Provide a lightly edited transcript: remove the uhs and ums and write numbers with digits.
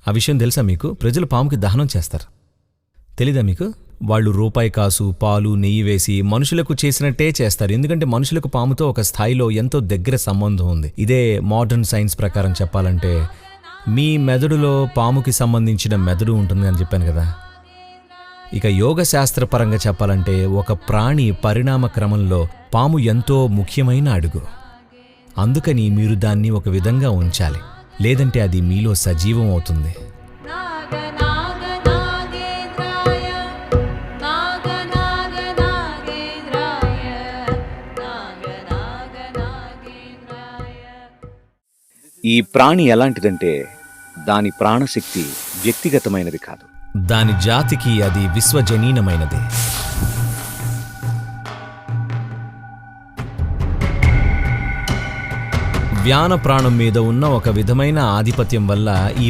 ఆ విషయం తెలుసా మీకు? ప్రజలు పాముకి దహనం చేస్తారు. తెలీదా మీకు? వాళ్ళు రూపాయి కాసు, పాలు, నెయ్యి వేసి మనుషులకు చేసినట్టే చేస్తారు. ఎందుకంటే మనుషులకు పాముతో ఒక స్థాయిలో ఎంతో దగ్గర సంబంధం ఉంది. ఇదే మోడర్న్ సైన్స్ ప్రకారం చెప్పాలంటే మీ మెదడులో పాముకి సంబంధించిన మెదడు ఉంటుంది అని చెప్పాను కదా. ఇక యోగ శాస్త్రపరంగా చెప్పాలంటే ఒక ప్రాణి పరిణామ క్రమంలో పాము ఎంతో ముఖ్యమైన అడుగు. అందుకని మీరు దాన్ని ఒక విధంగా ఉంచాలి, లేదంటే అది మీలో సజీవం అవుతుంది. ఈ ప్రాణి ఎలాంటిదంటే దాని ప్రాణశక్తి వ్యక్తిగతమైనది కాదు, దాని జాతికి అది విశ్వజనీనమైనది. వ్యాన ప్రాణం మీద ఉన్న ఒక విధమైన ఆధిపత్యం వల్ల ఈ